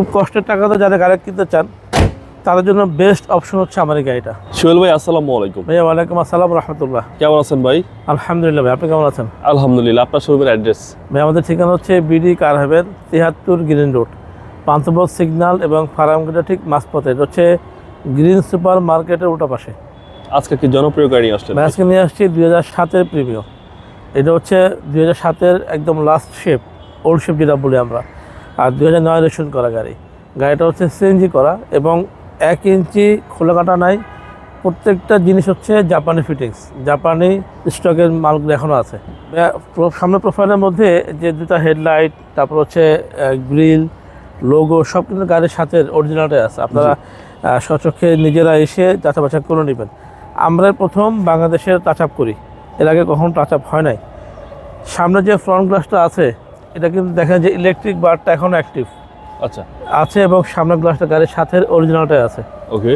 খুব কষ্টের টাকাতে যারা গাড়ি কিনতে চান তাদের জন্য বেস্ট অপশন হচ্ছে আমার এই গাড়িটা। সোহেল ভাই আসসালামু আলাইকুম। ভাইয়া ওয়ালাইকুম আসসালাম রাহমাতুল্লাহ। কেমন আছেন ভাই? আলহামদুলিল্লাহ ভাই, আপনি কেমন আছেন? আলহামদুলিল্লাহ। আপনার শোরুমের অ্যাড্রেস? ভাই আমাদের ঠিকানা হচ্ছে বিডি কার হাবের 73 গ্রিন রোড, পান্থপথ সিগন্যাল এবং ফার্মগেটের ঠিক মাঝপথে। এটা হচ্ছে গ্রিন সুপার মার্কেটের উল্টা পাশে। আজকে কি জনপ্রিয় গাড়ি আসছে? ভাই আজকে নিয়ে আসছি 2007-এর প্রিমিয়াম। এটা হচ্ছে 2007-এর একদম লাস্ট শেপ, ওল্ড শেপ যেটা বলি আমরা, আর 2009 রেজিস্ট্রেশন করা গাড়ি। গাড়িটা হচ্ছে সিএনজি করা এবং 1 ইঞ্চি খোলা কাটা নাই। প্রত্যেকটা জিনিস হচ্ছে জাপানি ফিটিংস, জাপানি স্টকের মালগুলো এখনও আছে। সামনে প্রোফাইলের মধ্যে যে দুটো হেডলাইট, তারপর হচ্ছে গ্রিল, লোগো সব কিন্তু গাড়ির সাথে অরিজিনালটাই আছে। আপনারা স্বচক্ষে নিজেরা এসে যাচাই বাছাই করে নেবেন। আমরা প্রথম বাংলাদেশের টাচ আপ করি, এর আগে কখনো টাচ আপ হয় নাই। সামনে যে ফ্রন্ট গ্লাসটা আছে এটা কিন্তু দেখেন যে ইলেকট্রিক বারটা এখনও অ্যাক্টিভ আচ্ছা আছে এবং সামনের গ্লাসটা গাড়ির সাথে অরিজিনালটাই আছে। ওকে।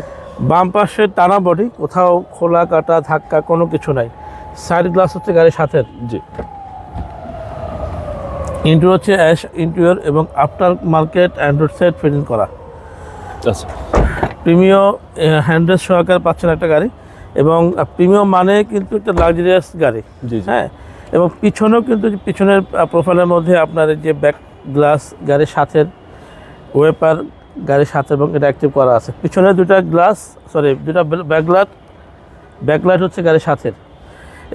বাম পাশে টানা বডি, কোথাও খোলা কাটা ধাক্কা কোনো কিছু নাই। সাইড গ্লাস হচ্ছে গাড়ির সাথে। জি। ইন্টেরিয়র হচ্ছে অ্যাশ ইন্টেরিয়র এবং after market Android set fitting করা। আচ্ছা। প্রিমিয়াম হ্যান্ডেল সহকারে পাচ্ছেন একটা গাড়ি, এবং প্রিমিয়াম মানে কিন্তু একটা লাক্সারিয়াস গাড়ি। জি। হ্যাঁ, এবং পিছনেও কিন্তু পিছনের প্রোফাইলের মধ্যে আপনার যে ব্যাক গ্লাস গাড়ির সাথে, ওয়েপার গাড়ির সাথে এবং এটা অ্যাক্টিভ করা আছে। পিছনে দুটা ব্যাকলাইট হচ্ছে গাড়ির সাথে,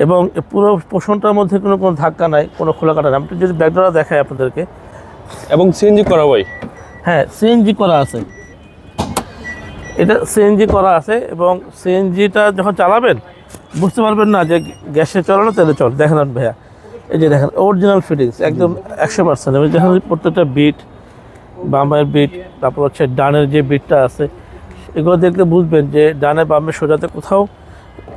এবং পুরো পোর্শনটার মধ্যে কোনো ধাক্কা নাই, কোনো খোলা কাটা নাই। আমি যদি ব্যাকডোরটা দেখাই আপনাদেরকে, এবং সিএনজি করা ভাই? হ্যাঁ, সিএনজি করা আছে। এটা সিএনজি করা আছে এবং সিএনজিটা যখন চালাবেন বুঝতে পারবেন না যে গ্যাসে চলে না তেলে চলে। দেখেন ভাইয়া, এই যে দেখেন অরিজিনাল ফিটিংস একদম 100%। এবং দেখেন প্রত্যেকটা বিট, বামের বিট, তারপর হচ্ছে ডানের যে বিটটা আছে, এগুলো দেখলে বুঝবেন যে ডানে বামে সোজাতে কোথাও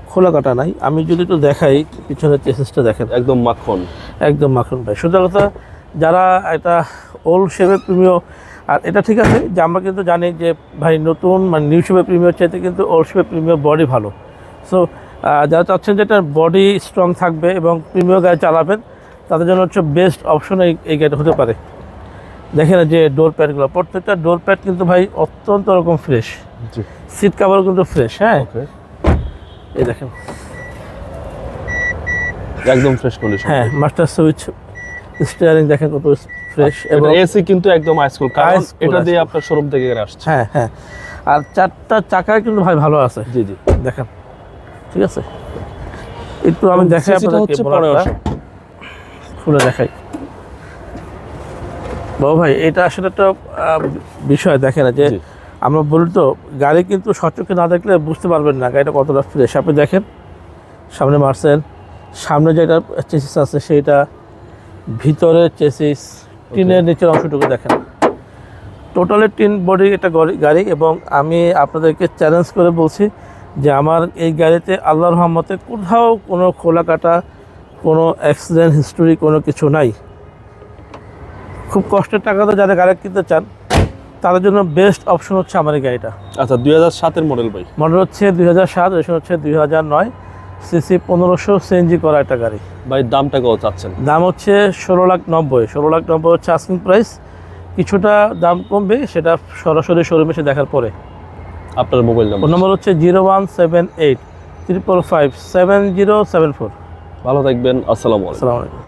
খোলা কাটা নাই। আমি যদি একটু দেখাই পিছনের চেসিসটা দেখেন, একদম মাখন, একদম মাখন ভাই। সোজা কথা, যারা এটা ওল্ড শেপের প্রিমিয়াম, আর এটা ঠিক আছে যে আমরা কিন্তু জানি যে ভাই নতুন মানে নিউ শেপের প্রিমিয়াম চাইতে কিন্তু ওল্ড শেপের প্রিমিয়াম বডি ভালো। সো যারা চাচ্ছেন যে এটার বডি স্ট্রং থাকবে এবং প্রিমিয়াম গাড়ি চালাবেন, তাদের জন্য হচ্ছে বেস্ট অপশন এই গাড়িটা হতে পারে। দেখেন যে ডোর প্যাডগুলো, প্রত্যেকটা ডোর প্যাড কিন্তু ভাই অত্যন্ত রকম ফ্রেশ। সিট কাভারও কিন্তু ফ্রেশ। হ্যাঁ, এই দেখেন একদম ফ্রেশ কন্ডিশন। হ্যাঁ, মাস্টার সুইচ, স্টিয়ারিং দেখেন কত ফ্রেশ। এবং এসি কিন্তু একদম আইসকুল, কারণ এটা দিয়ে আপনার শোরুম থেকে আসছে। হ্যাঁ হ্যাঁ, আর চারটা চাকায় কিন্তু ভাই ভালো আছে। জি জি, দেখেন, ঠিক আছে। একটু আমি দেখাই আপনাদেরকে, খুলে দেখাই। বাবু ভাই, এটা আসলে একটা বিষয় দেখেন যে আমরা বলি তো, গাড়ি কিন্তু সচক্ষে না দেখলে বুঝতে পারবেন না গাড়িটা কতটা ফ্রেশ। আপনি দেখেন সামনে মার্সেল, সামনে যেটা চেসিস আছে সেইটা, ভিতরে চেসিস, টিনের নিচের অংশটুকু দেখেন, টোটালি টিন বডি একটা গাড়ি। এবং আমি আপনাদেরকে চ্যালেঞ্জ করে বলছি যে আমার এই গাড়িতে আল্লাহর রহমতে কোথাও কোনো খোলা কাটা, কোনো অ্যাক্সিডেন্ট হিস্টোরি কোনো কিছু নাই। খুব কষ্টের টাকাতে যারা গাড়ি কিনতে চান তাদের জন্য বেস্ট অপশন হচ্ছে আমার এই গাড়িটা। আচ্ছা, 2007-এর মডেল ভাই? মডেল হচ্ছে 2007, রেজিস্ট্রেশন হচ্ছে 2009, সিসি 1500 সিএনজি করা একটা গাড়ি। ভাই দামটা কত চাচ্ছেন? দাম হচ্ছে 16,90,000 হচ্ছে আস্কিং প্রাইস। কিছুটা দাম কমবে, সেটা সরাসরি শোরুমে এসে দেখার পরে। আপনার মোবাইল নম্বর হচ্ছে 0178 555 7074। ভালো থাকবেন। আসসালামু আলাইকুম।